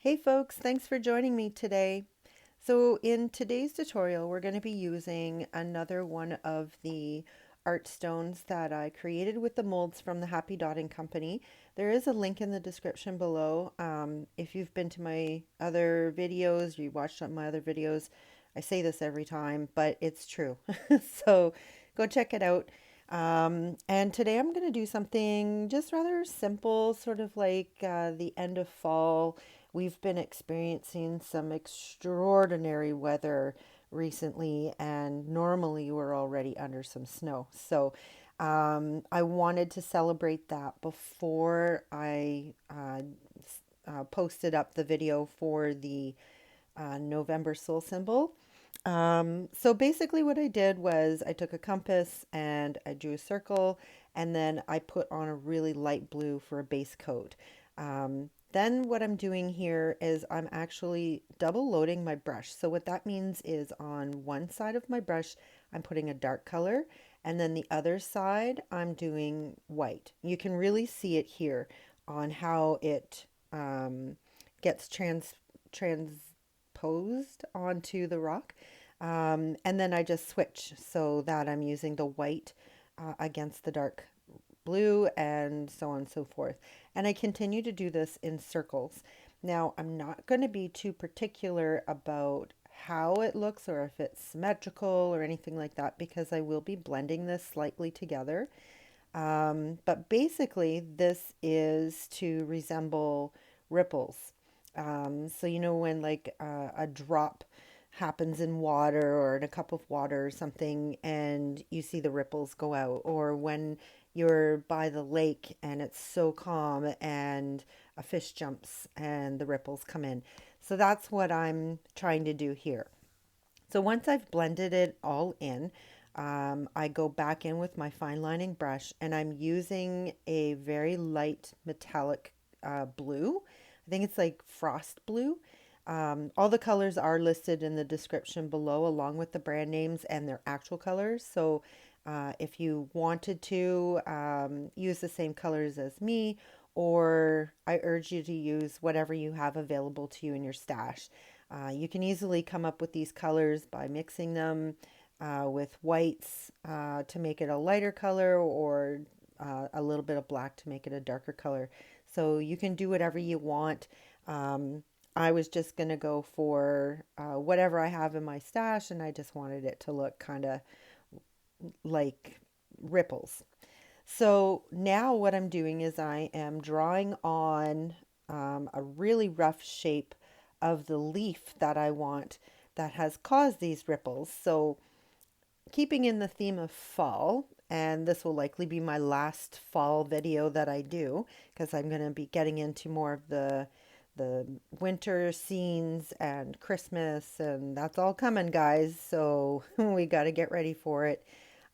Hey folks, thanks for joining me today. So in today's tutorial, we're going to be using another one of the art stones that I created with the molds from the Happy Dotting Company. There is a link in the description below. If you've been to my other videos, you watched my other videos, I say this every time, but it's true. So go check it out. And today I'm going to do something just rather simple, sort of like the end of fall. We've been experiencing some extraordinary weather recently, and normally we're already under some snow. So I wanted to celebrate that before I posted up the video for the November soul symbol. So basically, what I did was I took a compass and I drew a circle, and then I put on a really light blue for a base coat. Then what I'm doing here is I'm actually double loading my brush. So what that means is on one side of my brush, I'm putting a dark color, and then the other side, I'm doing white. You can really see it here on how it gets transposed onto the rock. And then I just switch so that I'm using the white against the dark blue and so on and so forth. And I continue to do this in circles. Now, I'm not going to be too particular about how it looks or if it's symmetrical or anything like that because I will be blending this slightly together. But basically, this is to resemble ripples. So, you know, when like a drop happens in water or in a cup of water or something, and you see the ripples go out, or when you're by the lake and it's so calm and a fish jumps and the ripples come in. So that's what I'm trying to do here. So once I've blended it all in, I go back in with my fine lining brush and I'm using a very light metallic blue. I think it's like frost blue. All the colors are listed in the description below, along with the brand names and their actual colors. So if you wanted to use the same colors as me, or I urge you to use whatever you have available to you in your stash. You can easily come up with these colors by mixing them with whites to make it a lighter color, or a little bit of black to make it a darker color. So you can do whatever you want. I was just going to go for whatever I have in my stash, and I just wanted it to look kind of like ripples. So now what I'm doing is I am drawing on a really rough shape of the leaf that I want that has caused these ripples. So keeping in the theme of fall, and this will likely be my last fall video that I do because I'm going to be getting into more of the winter scenes and Christmas, and that's all coming, guys. So we got to get ready for it.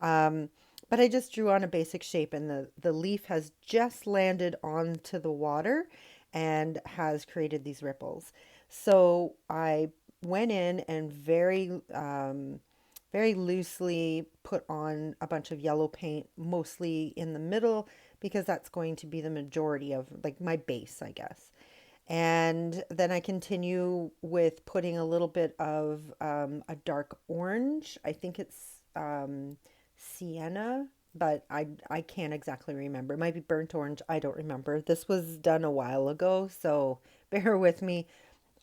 Um, but I just drew on a basic shape, and the leaf has just landed onto the water and has created these ripples. So I went in and very loosely put on a bunch of yellow paint, mostly in the middle, because that's going to be the majority of like my base, I guess. And then I continue with putting a little bit of a dark orange. I think it's sienna, but I can't exactly remember. It might be burnt orange. I don't remember. This was done a while ago, so bear with me.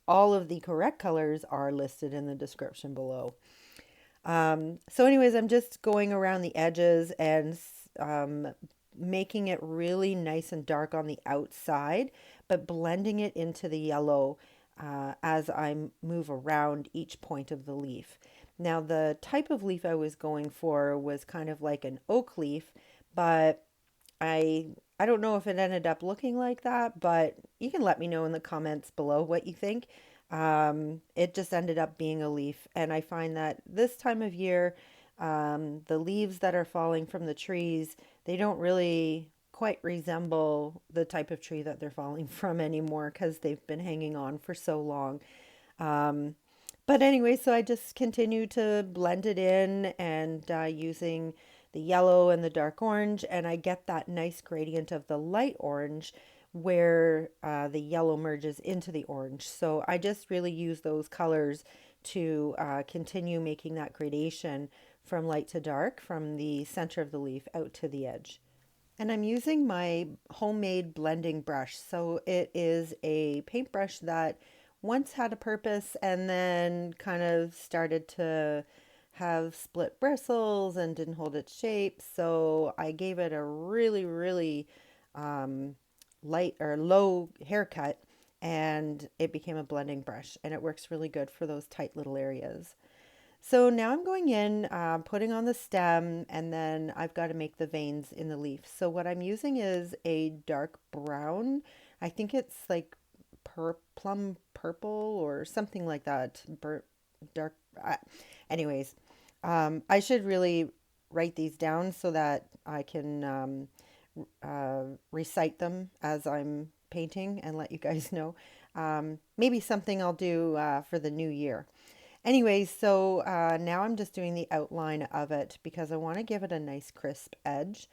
All of the correct colors are listed in the description below. So anyways, I'm just going around the edges and making it really nice and dark on the outside, but blending it into the yellow as I move around each point of the leaf. Now, the type of leaf I was going for was kind of like an oak leaf, but I don't know if it ended up looking like that, but you can let me know in the comments below what you think. It just ended up being a leaf, and I find that this time of year, the leaves that are falling from the trees, they don't really quite resemble the type of tree that they're falling from anymore because they've been hanging on for so long. Um, but anyway, so I just continue to blend it in and using the yellow and the dark orange, and I get that nice gradient of the light orange, where the yellow merges into the orange. So I just really use those colors to continue making that gradation from light to dark, from the center of the leaf out to the edge. And I'm using my homemade blending brush. So it is a paintbrush that once had a purpose and then kind of started to have split bristles and didn't hold its shape. So I gave it a really, really um, light or low haircut, and it became a blending brush, and it works really good for those tight little areas. So now I'm going in, putting on the stem, and then I've got to make the veins in the leaf. So what I'm using is a dark brown. I think it's like plum purple or something like that. Dark. Anyways, I should really write these down so that I can recite them as I'm painting and let you guys know. Maybe something I'll do for the new year. Anyways, so now I'm just doing the outline of it because I want to give it a nice crisp edge,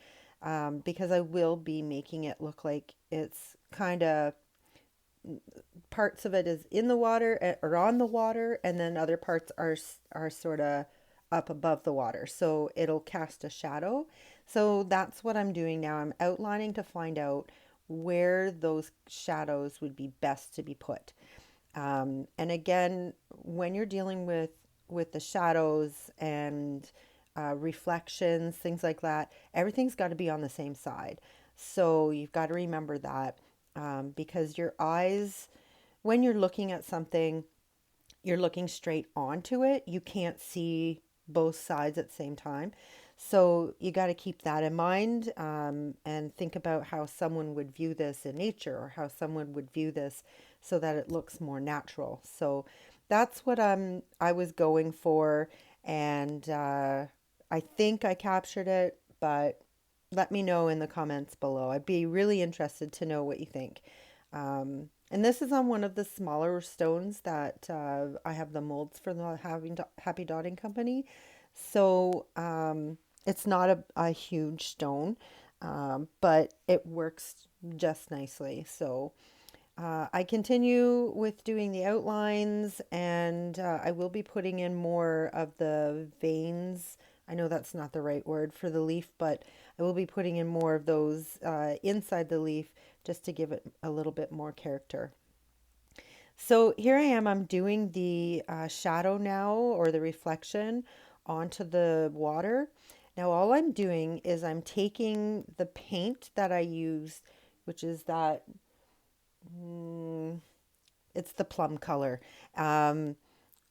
because I will be making it look like it's kind of parts of it is in the water or on the water, and then other parts are sort of up above the water. So it'll cast a shadow. So that's what I'm doing now. I'm outlining to find out where those shadows would be best to be put. And again, when you're dealing with the shadows and reflections, things like that, everything's got to be on the same side. So you've got to remember that, because your eyes, when you're looking at something, you're looking straight onto it. You can't see both sides at the same time. So you got to keep that in mind, and think about how someone would view this in nature, or how someone would view this so that it looks more natural. So that's what I was going for, and I think I captured it, but let me know in the comments below. I'd be really interested to know what you think. And this is on one of the smaller stones that I have the molds for the Happy Dotting Company. So it's not a huge stone, but it works just nicely. So I continue with doing the outlines, and I will be putting in more of the veins. I know that's not the right word for the leaf, but I will be putting in more of those inside the leaf just to give it a little bit more character. So here I am, I'm doing the shadow now, or the reflection onto the water. Now all I'm doing is I'm taking the paint that I used, which is that, it's the plum color. Um,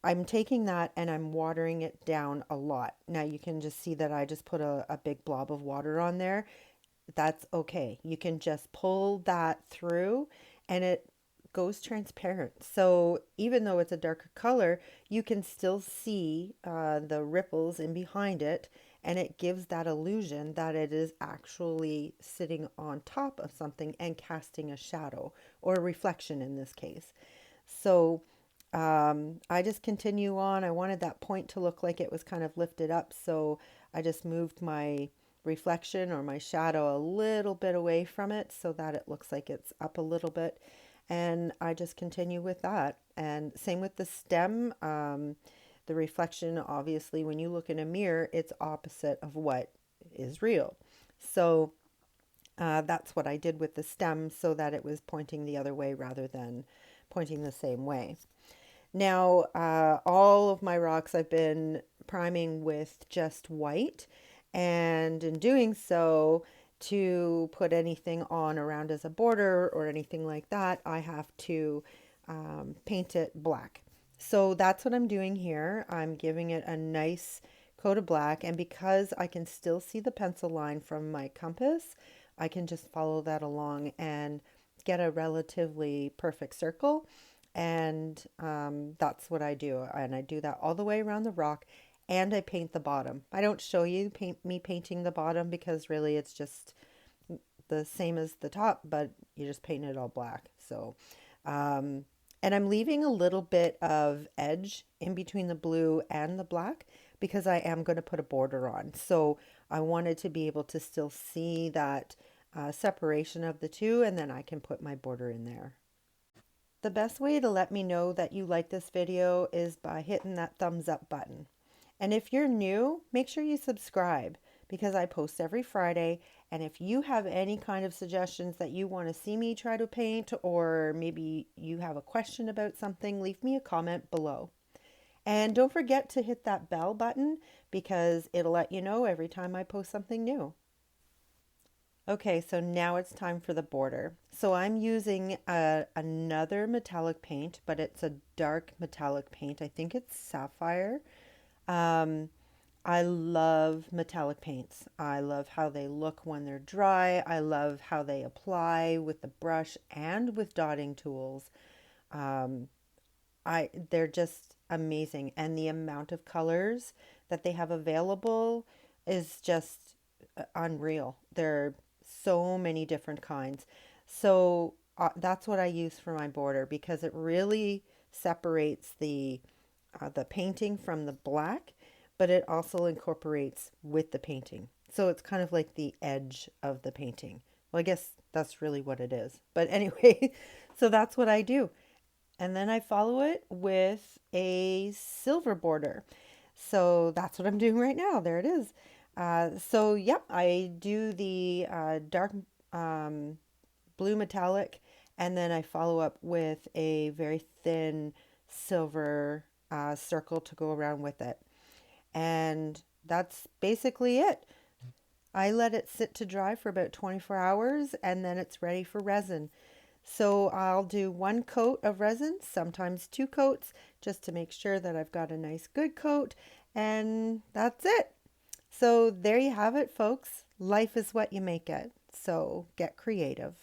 I'm taking that and I'm watering it down a lot. Now you can just see that I just put a big blob of water on there. That's okay. You can just pull that through and it goes transparent. So even though it's a darker color, you can still see the ripples in behind it, and it gives that illusion that it is actually sitting on top of something and casting a shadow, or a reflection in this case. So I just continue on. I wanted that point to look like it was kind of lifted up, so I just moved my reflection or my shadow a little bit away from it so that it looks like it's up a little bit. And I just continue with that. And same with the stem. The reflection, obviously, when you look in a mirror, it's opposite of what is real. So that's what I did with the stem, so that it was pointing the other way rather than pointing the same way. Now, all of my rocks I've been priming with just white, and in doing so, to put anything on around as a border or anything like that, I have to paint it black. So that's what I'm doing here. I'm giving it a nice coat of black, and because I can still see the pencil line from my compass, I can just follow that along and get a relatively perfect circle. And that's what I do. And I do that all the way around the rock, and I paint the bottom. I don't show you me painting the bottom because really it's just the same as the top, but you just paint it all black. So, and I'm leaving a little bit of edge in between the blue and the black because I am going to put a border on. So I wanted to be able to still see that separation of the two, and then I can put my border in there. The best way to let me know that you like this video is by hitting that thumbs up button. And if you're new, make sure you subscribe because I post every Friday. And if you have any kind of suggestions that you want to see me try to paint, or maybe you have a question about something, leave me a comment below. And don't forget to hit that bell button because it'll let you know every time I post something new. Okay, so now it's time for the border. So I'm using another metallic paint, but it's a dark metallic paint. I think it's Sapphire. Um, I love metallic paints. I love how they look when they're dry. I love how they apply with the brush and with dotting tools. Um, they're just amazing, and the amount of colors that they have available is just unreal. There are so many different kinds. So that's what I use for my border because it really separates the painting from the black, but it also incorporates with the painting. So it's kind of like the edge of the painting. Well, I guess that's really what it is. But anyway, so that's what I do. And then I follow it with a silver border. So that's what I'm doing right now. There it is. So yep, I do the dark um, blue metallic, and then I follow up with a very thin silver circle to go around with it. And that's basically it. I let it sit to dry for about 24 hours and then it's ready for resin. So I'll do one coat of resin, sometimes two coats, just to make sure that I've got a nice good coat, and that's it. So there you have it, folks. Life is what you make it. So get creative.